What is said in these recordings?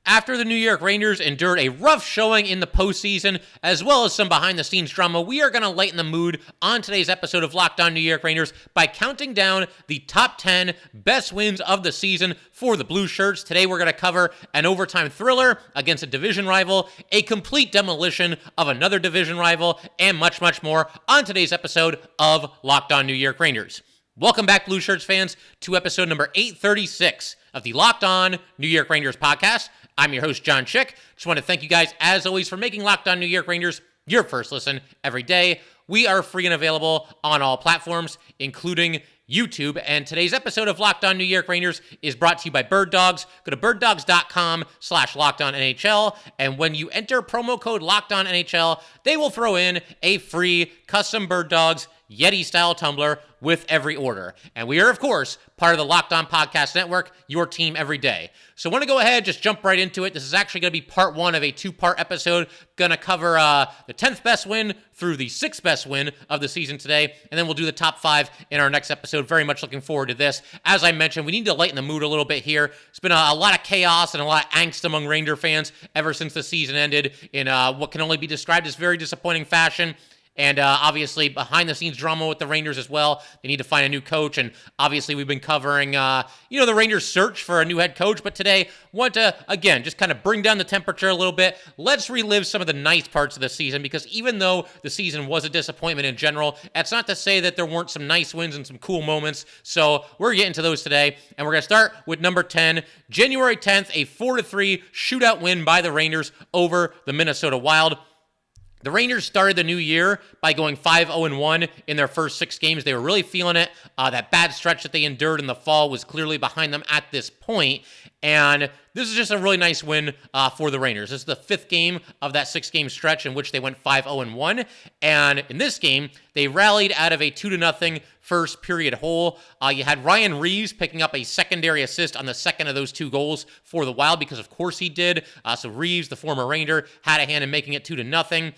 After the New York Rangers endured a rough showing in the postseason, as well as some behind-the-scenes drama, we are going to lighten the mood on today's episode of Locked On New York Rangers by counting down the top 10 best wins of the season for the Blue Shirts. Today we're going to cover an overtime thriller against a division rival, a complete demolition of another division rival, and much, much more on today's episode of Locked On New York Rangers. Welcome back, Blue Shirts fans, to episode number 836 of the Locked On New York Rangers podcast. I'm your host, John Chick. Just want to thank you guys, as always, for making Locked On New York Rangers your first listen every day. We are free and available on all platforms, including YouTube. And today's episode of Locked On New York Rangers is brought to you by Birddogs. Go to birddogs.com/LockedOnNHL. And when you enter promo code LockedOnNHL, they will throw in a free custom Birddogs Yeti-style tumbler with every order. And we are, of course, part of the Locked On Podcast Network, your team every day. So I want to go ahead, just jump right into it. This is actually going to be part one of a two-part episode. Going to cover the 10th best win through the 6th best win of the season today, and then we'll do the top 5 in our next episode. Very much looking forward to this. As I mentioned, we need to lighten the mood a little bit here. It's been a lot of chaos and a lot of angst among Ranger fans ever since the season ended in what can only be described as very disappointing fashion. And obviously, behind-the-scenes drama with the Rangers as well. They need to find a new coach. And obviously, we've been covering, the Rangers' search for a new head coach. But today, want to, again, just kind of bring down the temperature a little bit. Let's relive some of the nice parts of the season. Because even though the season was a disappointment in general, that's not to say that there weren't some nice wins and some cool moments. So we're getting to those today. And we're going to start with number 10. January 10th, a 4-3 shootout win by the Rangers over the Minnesota Wild. The Rangers started the new year by going 5-0-1 in their first 6 games. They were really feeling it. That bad stretch that they endured in the fall was clearly behind them at this point. And this is just a really nice win for the Rangers. This is the 5th game of that 6-game stretch in which they went 5-0-1. And in this game, they rallied out of a 2-0 first period hole. You had Ryan Reeves picking up a secondary assist on the second of those 2 goals for the Wild, because of course he did. So Reeves, the former Ranger, had a hand in making it 2-0.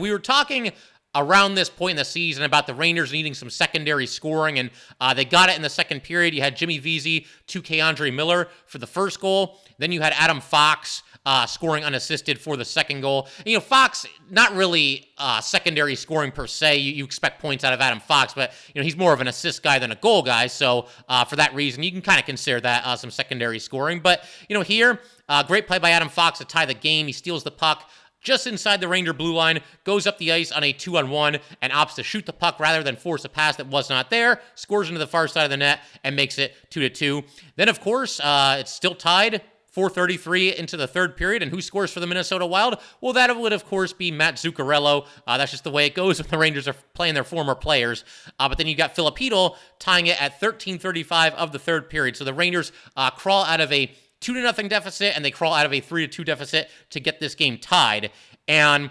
We were talking around this point in the season about the Rangers needing some secondary scoring, and they got it in the second period. You had Jimmy Vesey to Keandre Miller for the first goal. Then you had Adam Fox scoring unassisted for the second goal. And, Fox, not really secondary scoring per se. You expect points out of Adam Fox, but he's more of an assist guy than a goal guy. So for that reason, you can kind of consider that some secondary scoring. But here, great play by Adam Fox to tie the game. He steals the puck just inside the Ranger blue line, goes up the ice on a 2-on-1, and opts to shoot the puck rather than force a pass that was not there, scores into the far side of the net, and makes it 2-2. Then, of course, it's still tied, 4:33 into the third period, and who scores for the Minnesota Wild? Well, that would, of course, be Matt Zuccarello. That's just the way it goes when the Rangers are playing their former players. But then you got Filipino tying it at 13:35 of the third period. So the Rangers crawl out of a 2-0 deficit, and they crawl out of a 3-2 deficit to get this game tied. And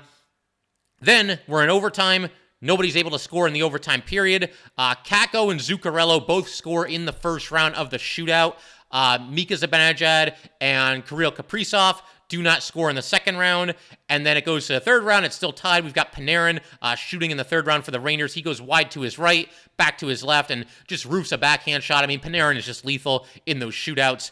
then we're in overtime. Nobody's able to score in the overtime period. Kakko and Zuccarello both score in the first round of the shootout. Mika Zibanejad and Kirill Kaprizov do not score in the second round, and then it goes to the third round. It's still tied. We've got Panarin shooting in the third round for the Rangers. He goes wide to his right, back to his left, and just roofs a backhand shot. I mean, Panarin is just lethal in those shootouts.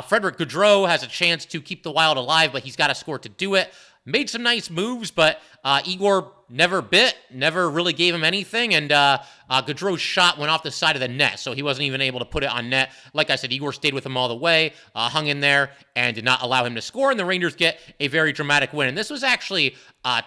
Frederick Gaudreau has a chance to keep the Wild alive, but he's got to score to do it. Made some nice moves, but Igor never really gave him anything, and Gaudreau's shot went off the side of the net, so he wasn't even able to put it on net. Like I said, Igor stayed with him all the way, hung in there, and did not allow him to score, and the Rangers get a very dramatic win. And this was actually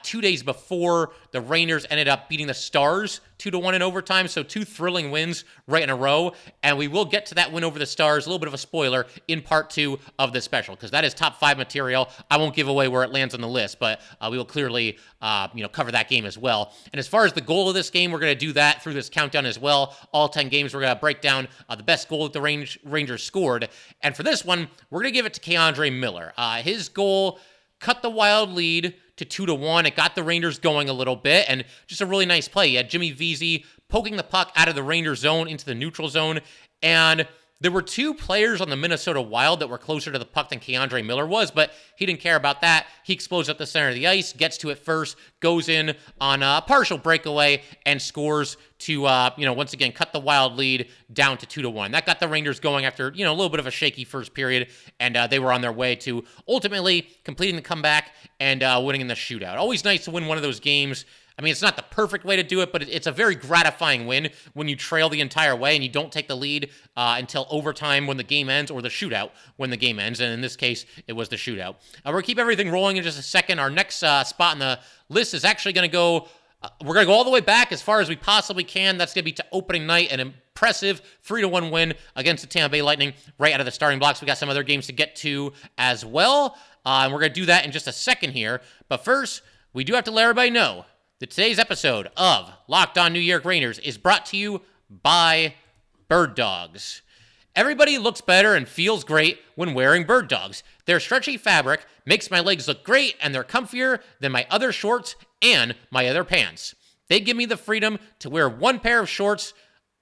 2 days before the Rangers ended up beating the Stars 2-1 in overtime, so 2 thrilling wins right in a row, and we will get to that win over the Stars, a little bit of a spoiler, in part 2 of this special, because that is top 5 material. I won't give away where it lands on the list, but we will clearly cover that game as well. And as far as the goal of this game, we're going to do that through this countdown as well. All 10 games, we're going to break down the best goal that the Rangers scored. And for this one, we're going to give it to Keandre Miller. His goal cut the Wild lead to 2-1. It got the Rangers going a little bit, and just a really nice play. You had Jimmy Vesey poking the puck out of the Ranger zone into the neutral zone, and There were two players on the Minnesota Wild that were closer to the puck than Keandre Miller was, but he didn't care about that. He explodes up the center of the ice, gets to it first, goes in on a partial breakaway, and scores to, once again, cut the Wild lead down to 2-1. That got the Rangers going after, a little bit of a shaky first period, and they were on their way to ultimately completing the comeback and winning in the shootout. Always nice to win one of those games. I mean, it's not the perfect way to do it, but it's a very gratifying win when you trail the entire way and you don't take the lead until overtime when the game ends, or the shootout when the game ends. And in this case, it was the shootout. We're going to keep everything rolling in just a second. Our next spot on the list is actually going to go, we're going to go all the way back as far as we possibly can. That's going to be to opening night, an impressive 3-1 win against the Tampa Bay Lightning right out of the starting blocks. We got some other games to get to as well, and we're going to do that in just a second here. But first, we do have to let everybody know that today's episode of Locked On New York Rangers is brought to you by Birddogs. Everybody looks better and feels great when wearing Birddogs. Their stretchy fabric makes my legs look great, and they're comfier than my other shorts and my other pants. They give me the freedom to wear one pair of shorts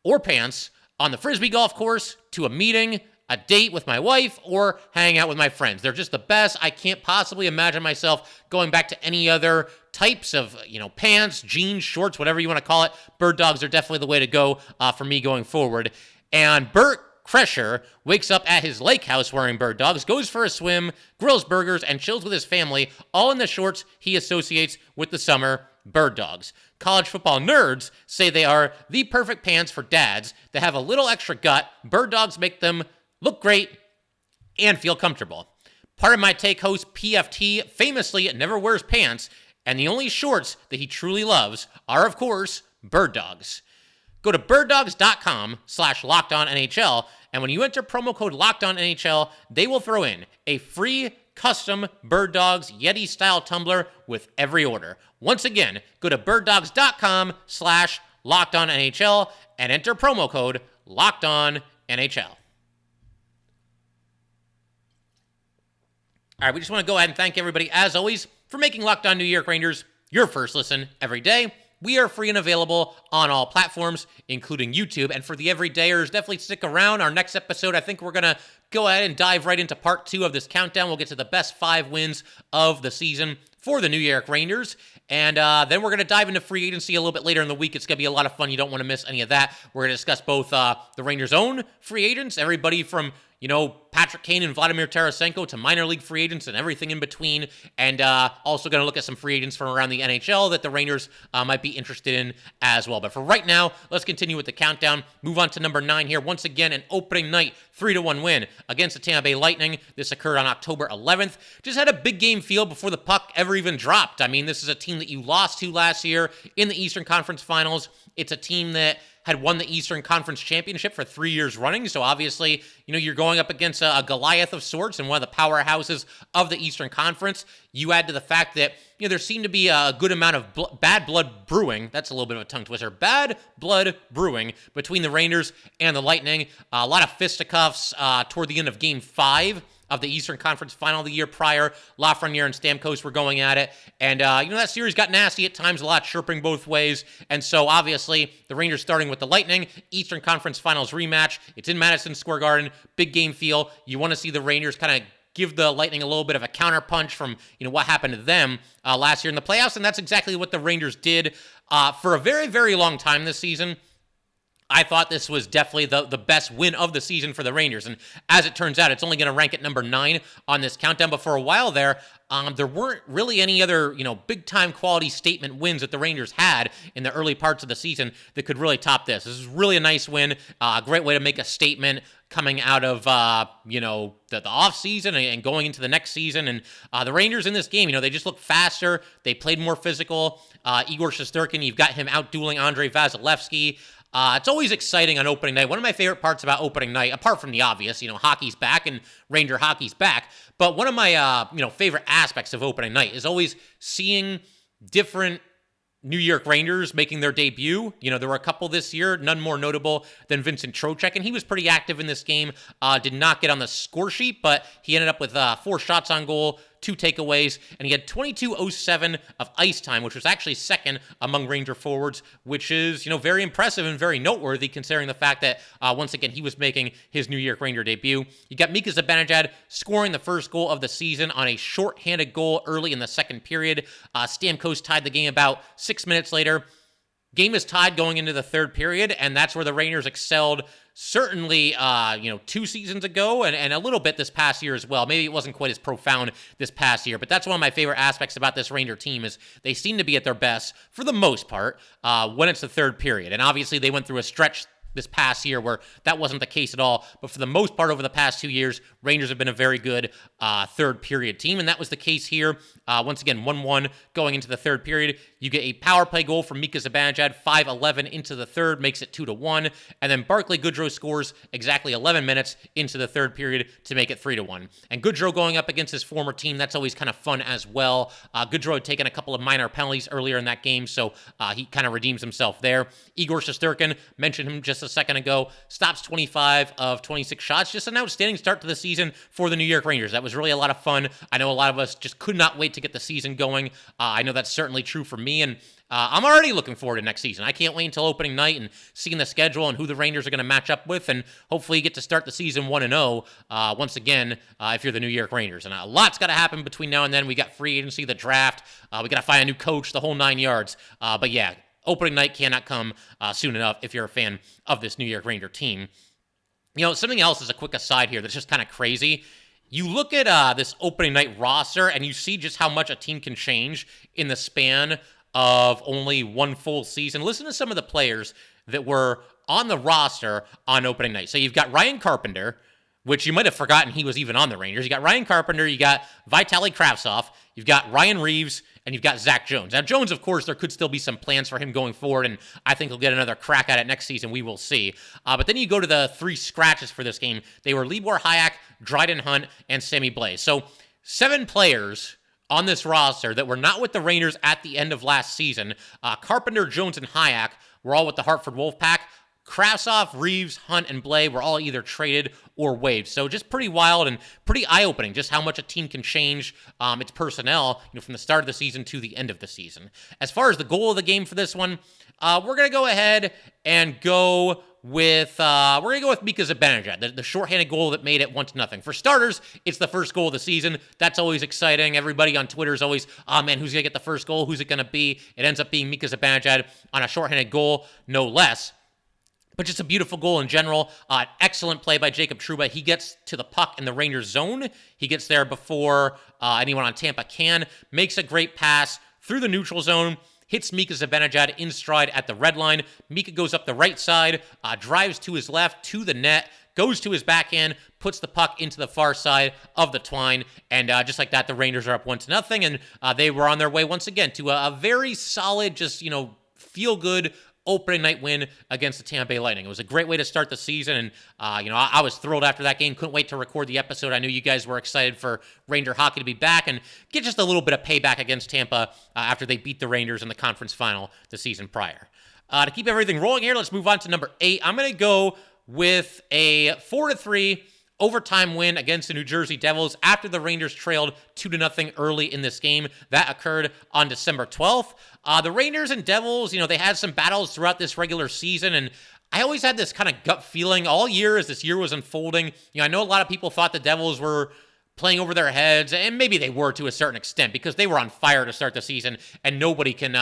or pants on the Frisbee golf course, to a meeting, a date with my wife, or hanging out with my friends. They're just the best. I can't possibly imagine myself going back to any other types of, pants, jeans, shorts, whatever you want to call it. Birddogs are definitely the way to go for me going forward. And Bert Kresher wakes up at his lake house wearing Birddogs, goes for a swim, grills burgers, and chills with his family, all in the shorts he associates with the summer Birddogs. College football nerds say they are the perfect pants for dads that have a little extra gut. Birddogs make them look great and feel comfortable. Part of my take, host PFT famously never wears pants, and the only shorts that he truly loves are, of course, Birddogs. Go to birddogs.com/LockedOnNHL, and when you enter promo code LockedOnNHL, they will throw in a free custom Birddogs Yeti-style tumbler with every order. Once again, go to birddogs.com/LockedOnNHL and enter promo code LockedOnNHL. All right, we just want to go ahead and thank everybody, as always, for making Locked On New York Rangers your first listen every day. We are free and available on all platforms, including YouTube. And for the everydayers, definitely stick around. Our next episode, I think we're going to go ahead and dive right into part 2 of this countdown. We'll get to the best 5 wins of the season for the New York Rangers. And then we're going to dive into free agency a little bit later in the week. It's going to be a lot of fun. You don't want to miss any of that. We're going to discuss both the Rangers' own free agents, everybody from Patrick Kane and Vladimir Tarasenko to minor league free agents and everything in between. And also going to look at some free agents from around the NHL that the Rangers might be interested in as well. But for right now, let's continue with the countdown. Move on to number 9 here. Once again, an opening night 3-1 win against the Tampa Bay Lightning. This occurred on October 11th. Just had a big game feel before the puck ever even dropped. I mean, this is a team that you lost to last year in the Eastern Conference Finals. It's a team that had won the Eastern Conference Championship for 3 years running. So obviously, you're going up against a Goliath of sorts and one of the powerhouses of the Eastern Conference. You add to the fact that, there seemed to be a good amount of bad blood brewing. That's a little bit of a tongue twister. Bad blood brewing between the Rangers and the Lightning. A lot of fisticuffs toward the end of Game 5 of the Eastern Conference Final the year prior. Lafreniere and Stamkos were going at it. And, that series got nasty at times, a lot chirping both ways. And so, obviously, the Rangers starting with the Lightning, Eastern Conference Finals rematch. It's in Madison Square Garden, big game feel. You want to see the Rangers kind of give the Lightning a little bit of a counterpunch from, what happened to them last year in the playoffs. And that's exactly what the Rangers did for a very, very long time this season. I thought this was definitely the best win of the season for the Rangers. And as it turns out, it's only going to rank at number 9 on this countdown. But for a while there weren't really any other, big-time quality statement wins that the Rangers had in the early parts of the season that could really top this. This is really a nice win, a great way to make a statement coming out of, the offseason and going into the next season. And the Rangers in this game, they just looked faster. They played more physical. Igor Shesterkin, you've got him out-dueling Andrei Vasilevsky. It's always exciting on opening night. One of my favorite parts about opening night, apart from the obvious, hockey's back and Ranger hockey's back, but one of my, favorite aspects of opening night is always seeing different New York Rangers making their debut. There were a couple this year, none more notable than Vincent Trocheck, and he was pretty active in this game. Did not get on the score sheet, but he ended up with 4 shots on goal, 2 takeaways, and he had 22:07 of ice time, which was actually second among Ranger forwards, which is, very impressive and very noteworthy considering the fact that, once again, he was making his New York Ranger debut. You got Mika Zibanejad scoring the first goal of the season on a shorthanded goal early in the second period. Stamkos tied the game about 6 minutes later. Game is tied going into the third period, and that's where the Rangers excelled certainly, 2 seasons ago and a little bit this past year as well. Maybe it wasn't quite as profound this past year, but that's one of my favorite aspects about this Ranger team is they seem to be at their best, for the most part, when it's the third period. And obviously, they went through a stretch this past year where that wasn't the case at all. But for the most part, over the past 2 years, Rangers have been a very good third period team, and that was the case here. Once again, 1-1 going into the third period. You get a power play goal from Mika Zibanejad, 5:11 into the third, makes it 2-1, and then Barclay Goodrow scores exactly 11 minutes into the third period to make it 3-1. And Goodrow going up against his former team, that's always kind of fun as well. Goodrow had taken a couple of minor penalties earlier in that game, so he kind of redeems himself there. Igor Shesterkin, mentioned him just a second ago, stops 25 of 26 shots. Just an outstanding start to the season for the New York Rangers. That was really a lot of fun. I know a lot of us just could not wait to get the season going. I know that's certainly true for me, and I'm already looking forward to next season. I can't wait until opening night and seeing the schedule and who the Rangers are going to match up with, and hopefully you get to start the season 1-0 once again if you're the New York Rangers. And a lot's got to happen between now and then. We got free agency, the draft. We got to find a new coach, the whole 9 yards. But yeah, opening night cannot come soon enough if you're a fan of this New York Ranger team. Something else is a quick aside here that's just kind of crazy. You look at this opening night roster and you see just how much a team can change in the span of only one full season. Listen to some of the players that were on the roster on opening night. So you've got Ryan Carpenter, which you might have forgotten he was even on the Rangers. You got Ryan Carpenter, you got Vitaly Kravtsov, you've got Ryan Reeves, and you've got Zach Jones. Now, Jones, of course, there could still be some plans for him going forward, and I think he'll get another crack at it next season. We will see. But then you go to the 3 scratches for this game. They were Libor Hayek, Dryden Hunt, and Sammy Blais. So 7 players on this roster that were not with the Rangers at the end of last season. Carpenter, Jones, and Hayek were all with the Hartford Wolfpack. Kravtsov, Reeves, Hunt, and Blais were all either traded or waived. So just pretty wild and pretty eye-opening just how much a team can change its personnel from the start of the season to the end of the season. As far as the goal of the game for this one, we're going to go ahead and go with Mika Zibanejad, the shorthanded goal that made it 1-0. For starters, it's the first goal of the season. That's always exciting. Everybody on Twitter is always, oh man, who's going to get the first goal? Who's it going to be? It ends up being Mika Zibanejad on a shorthanded goal, no less. But just a beautiful goal in general. Excellent play by Jacob Trouba. He gets to the puck in the Rangers zone. He gets there before anyone on Tampa can. Makes a great pass through the neutral zone. Hits Mika Zibanejad in stride at the red line. Mika goes up the right side, drives to his left to the net, goes to his backhand, puts the puck into the far side of the twine, and just like that, the Rangers are up 1-0, and they were on their way once again to a very solid, just, feel-good opening night win against the Tampa Bay Lightning. It was a great way to start the season, and I was thrilled after that game. Couldn't wait to record the episode. I knew you guys were excited for Ranger hockey to be back and get just a little bit of payback against Tampa after they beat the Rangers in the conference final the season prior. To keep everything rolling here, let's move on to number 8. I'm going to go with a 4-3 overtime win against the New Jersey Devils after the Rangers trailed 2-0 early in this game. That occurred on December 12th. The Rangers and Devils, they had some battles throughout this regular season, and I always had this kind of gut feeling all year as this year was unfolding. I know a lot of people thought the Devils were playing over their heads, and maybe they were to a certain extent because they were on fire to start the season, and nobody can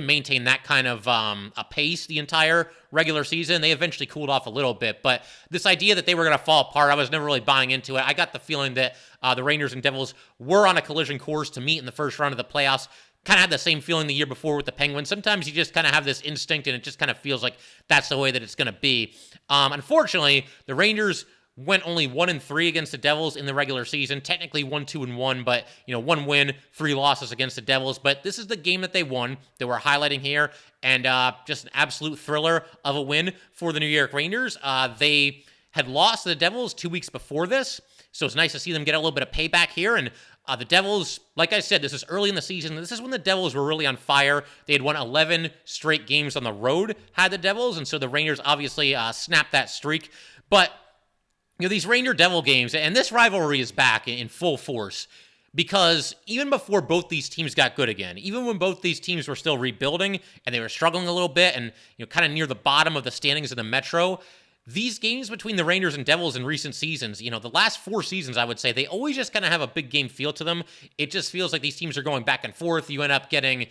maintain that kind of a pace the entire regular season. They eventually cooled off a little bit, but this idea that they were going to fall apart, I was never really buying into it. I got the feeling that the Rangers and Devils were on a collision course to meet in the first round of the playoffs. Kind of had the same feeling the year before with the Penguins. Sometimes you just kind of have this instinct, and it just kind of feels like that's the way that it's going to be. Unfortunately, the Rangers went only 1-3 against the Devils in the regular season. Technically 1-2-1, but 1 win, 3 losses against the Devils. But this is the game that they won that we're highlighting here, and just an absolute thriller of a win for the New York Rangers. They had lost to the Devils 2 weeks before this, so it's nice to see them get a little bit of payback here. And the Devils, like I said, this is early in the season. This is when the Devils were really on fire. They had won 11 straight games on the road, had the Devils, and so the Rangers obviously snapped that streak. But these Ranger-Devil games, and this rivalry is back in full force. because even before both these teams got good again, even when both these teams were still rebuilding and they were struggling a little bit and kind of near the bottom of the standings in the Metro, these games between the Rangers and Devils in recent seasons, the last 4 seasons, I would say, they always just kind of have a big game feel to them. It just feels like these teams are going back and forth. You end up getting,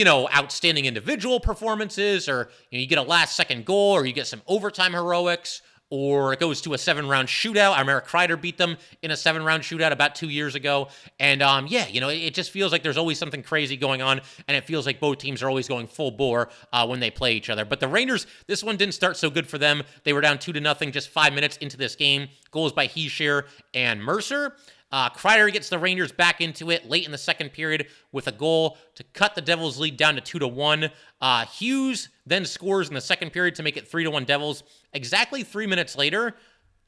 outstanding individual performances, or you get a last-second goal, or you get some overtime heroics, or it goes to a 7-round shootout. I remember Kreider beat them in a 7-round shootout about 2 years ago. And it just feels like there's always something crazy going on, and it feels like both teams are always going full bore when they play each other. But the Rangers, this one didn't start so good for them. They were down 2-0 just 5 minutes into this game. Goals by Hischier and Mercer. Kreider gets the Rangers back into it late in the second period with a goal to cut the Devils' lead down to 2-1. Hughes then scores in the second period to make it 3-1 Devils. Exactly 3 minutes later,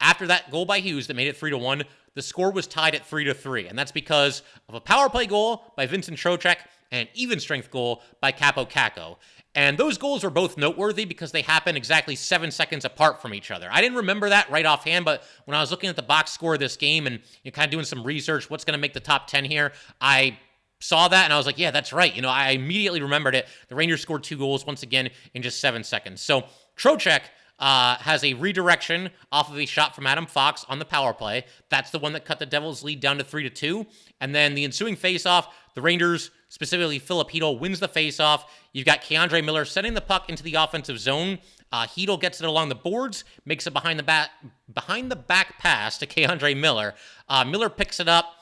after that goal by Hughes that made it 3-1, the score was tied at 3-3, and that's because of a power play goal by Vincent Trocheck and an even-strength goal by Kaapo Kakko. And those goals were both noteworthy because they happened exactly 7 seconds apart from each other. I didn't remember that right offhand, but when I was looking at the box score of this game and kind of doing some research, what's going to make the top 10 here, I saw that and I was like, yeah, that's right. I immediately remembered it. The Rangers scored 2 goals once again in just 7 seconds. So Trocheck has a redirection off of a shot from Adam Fox on the power play. That's the one that cut the Devils' lead down to 3-2. And then the ensuing faceoff, the Rangers, specifically Philip Hedl, wins the faceoff. You've got K'Andre Miller sending the puck into the offensive zone. Hedl gets it along the boards, makes it behind the back pass to K'Andre Miller. Miller picks it up,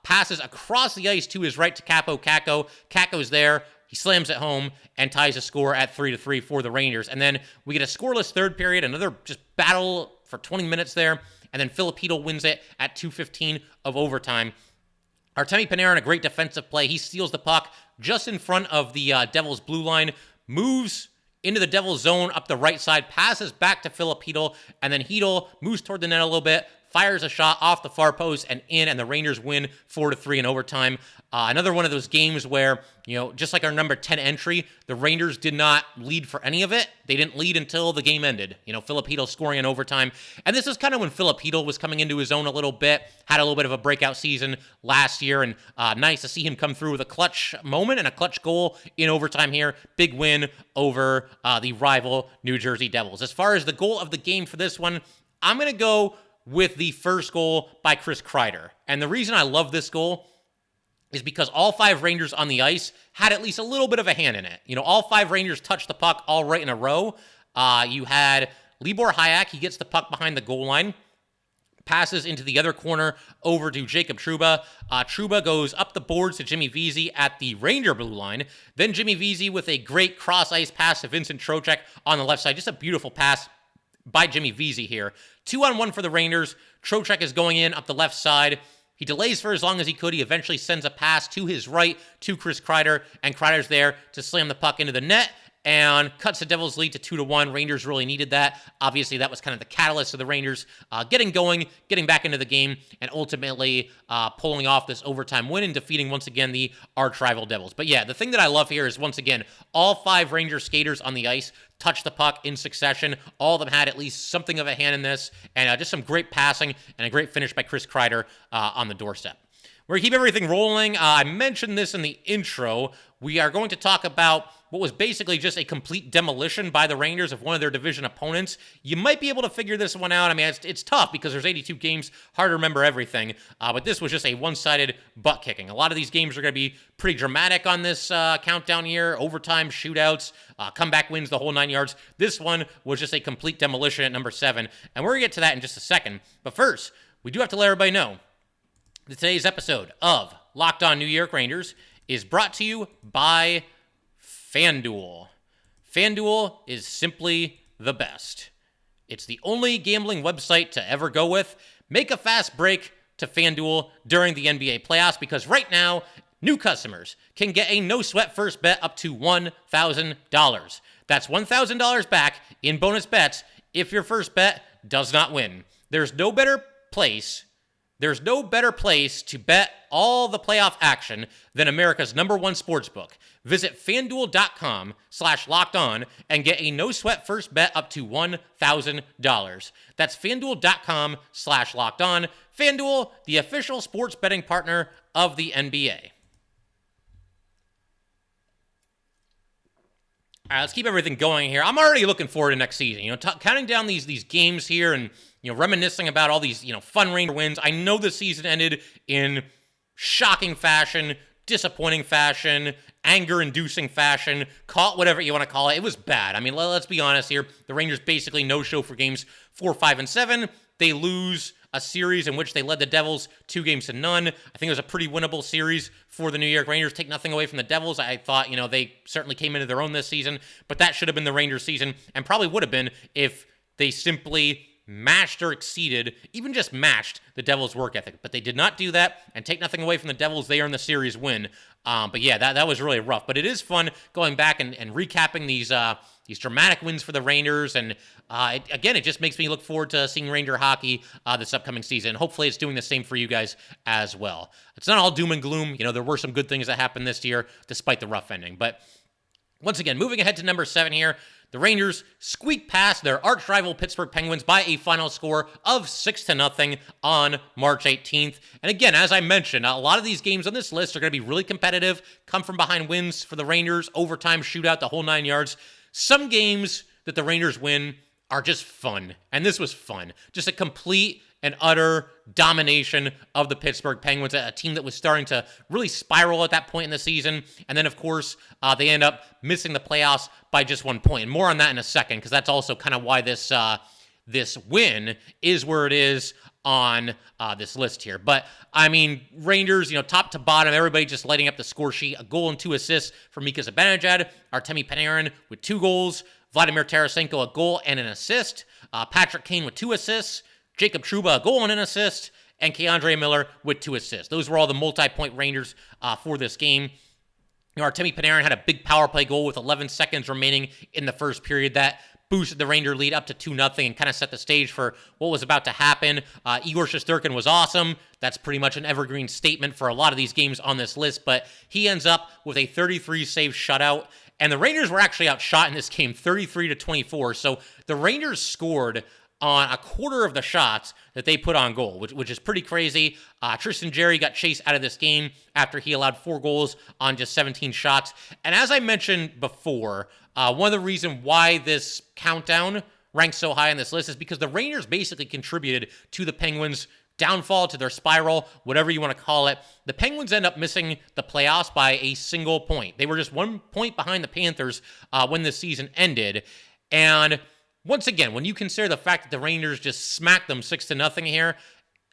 passes across the ice to his right to Kaapo Kakko. Kakko's there. He slams it home and ties the score at 3-3 for the Rangers. And then we get a scoreless third period, another just battle for 20 minutes there. And then Philip Hedl wins it at 2:15 of overtime. Artemi Panarin, a great defensive play. He steals the puck just in front of the Devils' blue line, moves into the Devils' zone up the right side, passes back to Philip Hedl, and then Hedl moves toward the net a little bit, fires a shot off the far post and in, and the Rangers win 4-3 in overtime. Another one of those games where, just like our number 10 entry, the Rangers did not lead for any of it. They didn't lead until the game ended. Philip Hedl scoring in overtime. And this is kind of when Philip Hedl was coming into his own a little bit, had a little bit of a breakout season last year, and nice to see him come through with a clutch moment and a clutch goal in overtime here. Big win over the rival New Jersey Devils. As far as the goal of the game for this one, I'm going to go with the first goal by Chris Kreider. And the reason I love this goal is because all 5 Rangers on the ice had at least a little bit of a hand in it. All 5 Rangers touched the puck all right in a row. You had Libor Hajek. He gets the puck behind the goal line, passes into the other corner over to Jacob Trouba. Trouba goes up the boards to Jimmy Vesey at the Ranger blue line. Then Jimmy Vesey with a great cross-ice pass to Vincent Trocheck on the left side. Just a beautiful pass by Jimmy Vesey here. 2-on-1 for the Rangers. Trocheck is going in up the left side. He delays for as long as he could. He eventually sends a pass to his right to Chris Kreider, and Kreider's there to slam the puck into the net and cuts the Devils' lead to 2-1. Rangers really needed that. Obviously, that was kind of the catalyst of the Rangers getting going, getting back into the game, and ultimately pulling off this overtime win and defeating, once again, the arch-rival Devils. But yeah, the thing that I love here is, once again, all 5 Ranger skaters on the ice touched the puck in succession. All of them had at least something of a hand in this, and just some great passing and a great finish by Chris Kreider on the doorstep. We're going to keep everything rolling. I mentioned this in the intro. We are going to talk about what was basically just a complete demolition by the Rangers of one of their division opponents. You might be able to figure this one out. I mean, it's tough because there's 82 games, hard to remember everything. But this was just a one-sided butt kicking. A lot of these games are going to be pretty dramatic on this countdown here. Overtime, shootouts, comeback wins, the whole 9 yards. This one was just a complete demolition at number 7. And we're going to get to that in just a second. But first, we do have to let everybody know that today's episode of Locked On New York Rangers is brought to you by FanDuel. FanDuel is simply the best. It's the only gambling website to ever go with. Make a fast break to FanDuel during the NBA playoffs because right now, new customers can get a no-sweat first bet up to $1,000. That's $1,000 back in bonus bets if your first bet does not win. There's no better place There's no better place to bet all the playoff action than America's #1 sportsbook. Visit FanDuel.com/lockedon and get a no-sweat first bet up to $1,000. That's FanDuel.com/lockedon. FanDuel, the official sports betting partner of the NBA. All right, let's keep everything going here. I'm already looking forward to next season. Counting down these games here and reminiscing about all these fun Ranger wins. I know the season ended in shocking fashion, disappointing fashion, anger-inducing fashion. Call it whatever you want to call it. It was bad. I mean, let's be honest here. The Rangers basically no-show for games 4, 5, and 7. They lose a series in which they led the Devils 2-0. I think it was a pretty winnable series for the New York Rangers. Take nothing away from the Devils. I thought, they certainly came into their own this season, but that should have been the Rangers season and probably would have been if they simply matched or exceeded, even just matched the Devils' work ethic. But they did not do that, and take nothing away from the Devils. They earned the series win. But yeah, that was really rough. But it is fun going back and recapping these dramatic wins for the Rangers. And it just makes me look forward to seeing Ranger hockey this upcoming season. Hopefully it's doing the same for you guys as well. It's not all doom and gloom. There were some good things that happened this year, despite the rough ending. But once again, moving ahead to number 7 here, the Rangers squeaked past their arch-rival Pittsburgh Penguins by a final score of 6-0 on March 18th. And again, as I mentioned, a lot of these games on this list are going to be really competitive, come from behind wins for the Rangers, overtime, shootout, the whole 9 yards. Some games that the Rangers win are just fun, and this was fun. Just a complete and utter domination of the Pittsburgh Penguins, a team that was starting to really spiral at that point in the season. And then, of course, they end up missing the playoffs by just 1 point. And more on that in a second, because that's also kind of why this win is where it is on this list here. But, I mean, Rangers, top to bottom, everybody just lighting up the score sheet. A goal and 2 assists for Mika Zibanejad, Artemi Panarin with 2 goals, Vladimir Tarasenko a goal and an assist, Patrick Kane with 2 assists, Jacob Trouba, a goal and an assist, and Keandre Miller with 2 assists. Those were all the multi-point Rangers for this game. Artemi Panarin had a big power play goal with 11 seconds remaining in the first period. That boosted the Ranger lead up to 2-0 and kind of set the stage for what was about to happen. Igor Shesterkin was awesome. That's pretty much an evergreen statement for a lot of these games on this list, but he ends up with a 33-save shutout. And the Rangers were actually outshot in this game 33-24. So the Rangers scored on a quarter of the shots that they put on goal, which is pretty crazy. Tristan Jarry got chased out of this game after he allowed 4 goals on just 17 shots. And as I mentioned before, one of the reasons why this countdown ranks so high on this list is because the Rangers basically contributed to the Penguins' downfall, to their spiral, whatever you want to call it. The Penguins end up missing the playoffs by a single point. They were just 1 point behind the Panthers when the season ended. And once again, when you consider the fact that the Rangers just smacked them 6-0 here,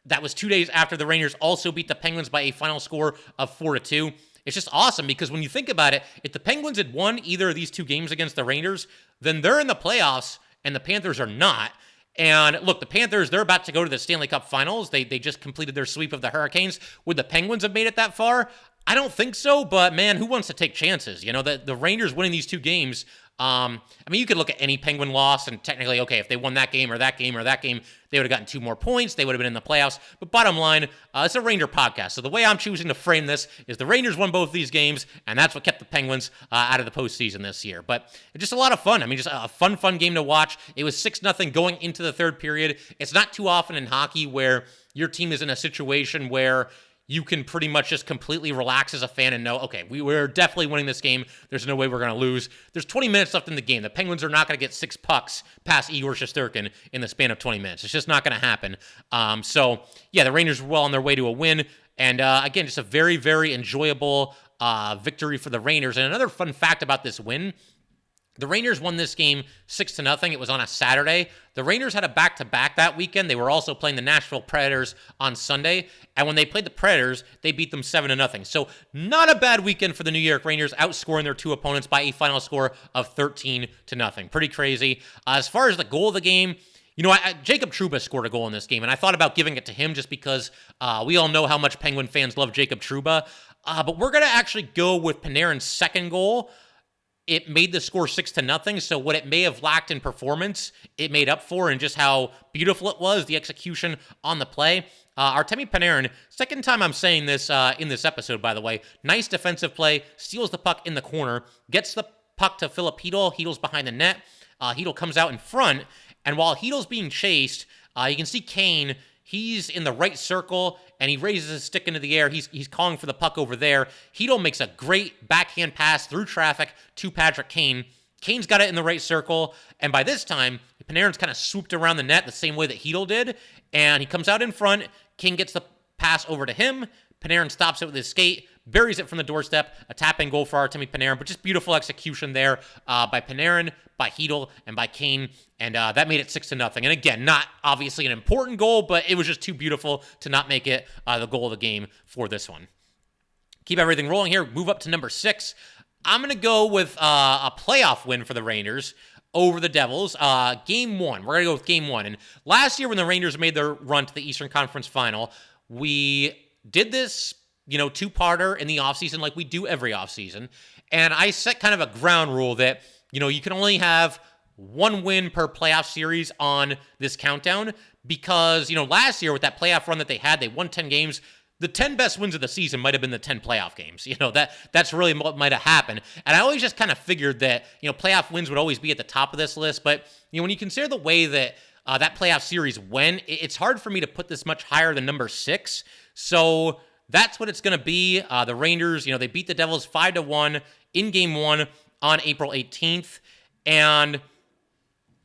that was 2 days after the Rangers also beat the Penguins by a final score of 4-2. It's just awesome because when you think about it, if the Penguins had won either of these 2 games against the Rangers, then they're in the playoffs and the Panthers are not. And look, the Panthers, they're about to go to the Stanley Cup Finals. They just completed their sweep of the Hurricanes. Would the Penguins have made it that far? I don't think so, but man, who wants to take chances? The Rangers winning these 2 games, you could look at any Penguin loss and technically, okay, if they won that game or that game or that game, they would have gotten 2 more points. They would have been in the playoffs. But bottom line, it's a Ranger podcast. So the way I'm choosing to frame this is the Rangers won both these games, and that's what kept the Penguins out of the postseason this year. But just a lot of fun. Just a fun game to watch. It was 6-0 going into the third period. It's not too often in hockey where your team is in a situation where you can pretty much just completely relax as a fan and know, okay, we're definitely winning this game. There's no way we're going to lose. There's 20 minutes left in the game. The Penguins are not going to get 6 pucks past Igor Shesterkin in the span of 20 minutes. It's just not going to happen. The Rangers were well on their way to a win. And again, just a very, very enjoyable victory for the Rangers. And another fun fact about this win, the Rangers won this game 6-0. It was on a Saturday. The Rangers had a back-to-back that weekend. They were also playing the Nashville Predators on Sunday. And when they played the Predators, they beat them 7-0. So not a bad weekend for the New York Rangers, outscoring their 2 opponents by a final score of 13-0. Pretty crazy. As far as the goal of the game, Jacob Trouba scored a goal in this game, and I thought about giving it to him just because we all know how much Penguin fans love Jacob Trouba. But we're going to actually go with Panarin's second goal. It made the score 6-0, so what it may have lacked in performance, it made up for in just how beautiful it was, the execution on the play. Artemi Panarin, second time I'm saying this in this episode, by the way. Nice defensive play, steals the puck in the corner, gets the puck to Philip Hedl. Hedl's behind the net. Hedl comes out in front, and while Hedl's being chased, you can see Kane. He's in the right circle, and he raises his stick into the air. He's calling for the puck over there. Hedl makes a great backhand pass through traffic to Patrick Kane. Kane's got it in the right circle, and by this time, Panarin's kind of swooped around the net the same way that Hedl did, and he comes out in front. Kane gets the pass over to him. Panarin stops it with his skate, buries it from the doorstep, a tap-in goal for Artemi Panarin, but just beautiful execution there by Panarin, by Hedl, and by Kane, and that made it 6-0. And again, not obviously an important goal, but it was just too beautiful to not make it the goal of the game for this one. Keep everything rolling here, move up to number 6. I'm going to go with a playoff win for the Rangers over the Devils. Game 1. We're going to go with Game 1. And last year when the Rangers made their run to the Eastern Conference Final, we did this, two-parter in the offseason like we do every offseason. And I set kind of a ground rule that, you can only have one win per playoff series on this countdown because, last year with that playoff run that they had, they won 10 games. The 10 best wins of the season might have been the 10 playoff games. That's really what might have happened. And I always just kind of figured that, playoff wins would always be at the top of this list. But, when you consider the way that that playoff series went, it's hard for me to put this much higher than number 6. So that's what it's going to be. The Rangers, they beat the Devils 5-1 in Game 1 on April 18th. And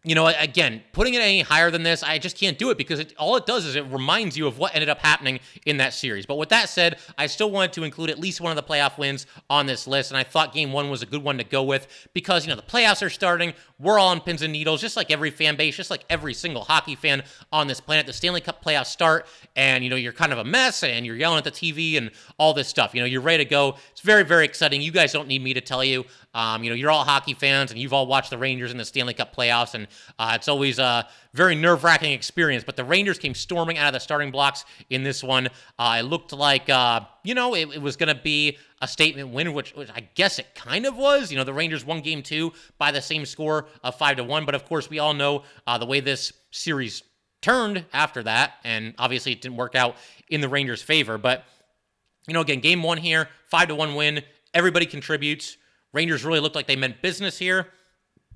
again, putting it any higher than this, I just can't do it because all it does is it reminds you of what ended up happening in that series. But with that said, I still wanted to include at least one of the playoff wins on this list, and I thought Game 1 was a good one to go with because, the playoffs are starting. We're all on pins and needles, just like every fan base, just like every single hockey fan on this planet. The Stanley Cup playoffs start, and, you're kind of a mess, and you're yelling at the TV and all this stuff. You're ready to go. It's very, very exciting. You guys don't need me to tell you. You're all hockey fans, and you've all watched the Rangers in the Stanley Cup playoffs, and it's always a very nerve-wracking experience. But the Rangers came storming out of the starting blocks in this one. It looked like, it was going to be a statement win, which I guess it kind of was. The Rangers won Game 2 by the same score of 5-1. But, of course, we all know the way this series turned after that, and obviously it didn't work out in the Rangers' favor. But, again, Game 1 here, 5-1 win. Everybody contributes. Rangers really looked like they meant business here.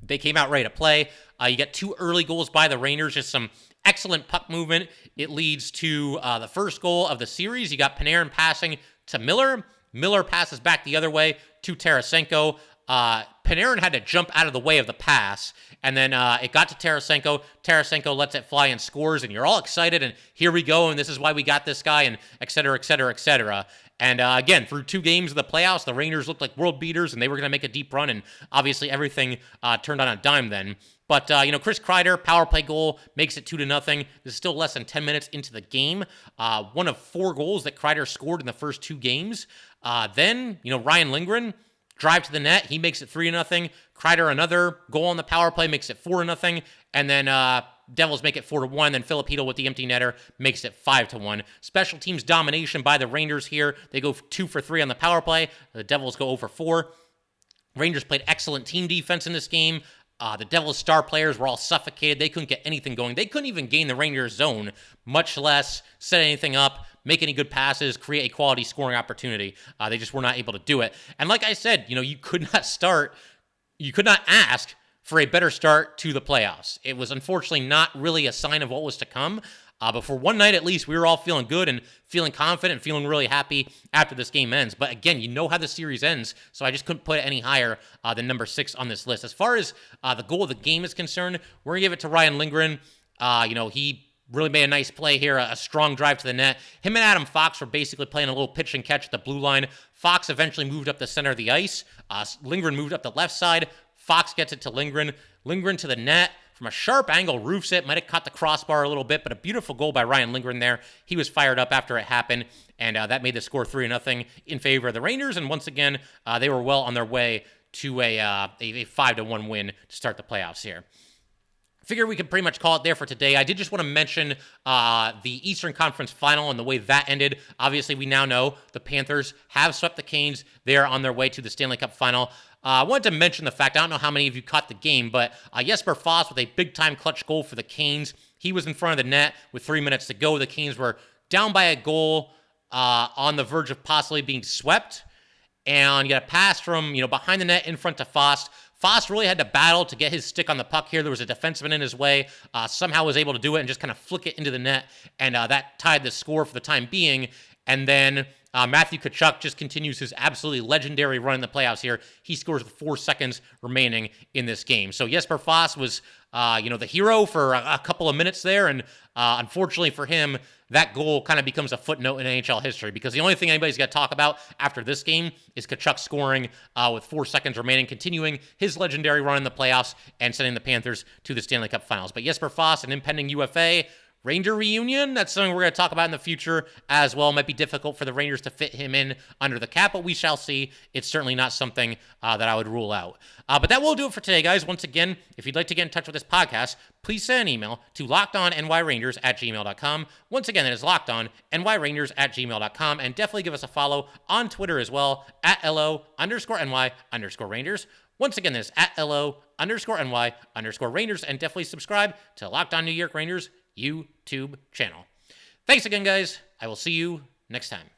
They came out ready to play. You get 2 early goals by the Rangers, just some excellent puck movement. It leads to the first goal of the series. You got Panarin passing to Miller. Miller passes back the other way to Tarasenko. Panarin had to jump out of the way of the pass, and then it got to Tarasenko. Tarasenko lets it fly and scores, and you're all excited, and here we go, and this is why we got this guy, and et cetera, et cetera, et cetera. And again, through 2 games of the playoffs, the Rangers looked like world beaters, and they were going to make a deep run, and obviously everything turned on a dime then. But, Chris Kreider, power play goal, makes it 2-0. This is still less than 10 minutes into the game. One of 4 goals that Kreider scored in the first 2 games. Then, Ryan Lindgren, drive to the net. He makes it 3-0. Kreider, another goal on the power play, makes it 4-0. And then Devils make it 4-1. Then Philip Hedl with the empty netter makes it 5-1. Special teams domination by the Rangers here. They go 2 for 3 on the power play. The Devils go 0 for 4. Rangers played excellent team defense in this game. The Devils' star players were all suffocated. They couldn't get anything going. They couldn't even gain the Rangers' zone, much less set anything up, make any good passes, create a quality scoring opportunity. They just were not able to do it. And like I said, you could not ask for a better start to the playoffs. It was unfortunately not really a sign of what was to come. But for one night at least, we were all feeling good and feeling confident and feeling really happy after this game ends. But again, you know how the series ends, so I just couldn't put it any higher than number 6 on this list. As far as the goal of the game is concerned, we're going to give it to Ryan Lindgren. He really made a nice play here, a strong drive to the net. Him and Adam Fox were basically playing a little pitch and catch at the blue line. Fox eventually moved up the center of the ice. Lindgren moved up the left side. Fox gets it to Lindgren. Lindgren to the net. From a sharp angle, roofs it. Might have caught the crossbar a little bit, but a beautiful goal by Ryan Lindgren there. He was fired up after it happened, and that made the score 3-0 in favor of the Rangers. And once again, they were well on their way to a 5-1 win to start the playoffs here. Figure we could pretty much call it there for today. I did just want to mention the Eastern Conference Final and the way that ended. Obviously, we now know the Panthers have swept the Canes. They are on their way to the Stanley Cup Final. I wanted to mention the fact, I don't know how many of you caught the game, but Jesper Foss with a big-time clutch goal for the Canes. He was in front of the net with 3 minutes to go. The Canes were down by a goal, on the verge of possibly being swept, and you got a pass from, behind the net in front to Fost. Fost really had to battle to get his stick on the puck here. There was a defenseman in his way, somehow was able to do it and just kind of flick it into the net, and that tied the score for the time being. And then Matthew Tkachuk just continues his absolutely legendary run in the playoffs here. He scores with 4 seconds remaining in this game. So Jesper Fost was, the hero for a couple of minutes there, and unfortunately for him, that goal kind of becomes a footnote in NHL history, because the only thing anybody's got to talk about after this game is Tkachuk scoring with 4 seconds remaining, continuing his legendary run in the playoffs and sending the Panthers to the Stanley Cup Finals. But Jesper Fost, an impending UFA. Ranger reunion, that's something we're going to talk about in the future as well. It might be difficult for the Rangers to fit him in under the cap, but we shall see. It's certainly not something that I would rule out. But that will do it for today, guys. Once again, if you'd like to get in touch with this podcast, please send an email to lockedonnyrangers@gmail.com. Once again, that is lockedonnyrangers@gmail.com. And definitely give us a follow on Twitter as well, @LO_NY_Rangers. Once again, this is @LO_NY_Rangers. And definitely subscribe to Locked On New York Rangers YouTube channel. Thanks again, guys. I will see you next time.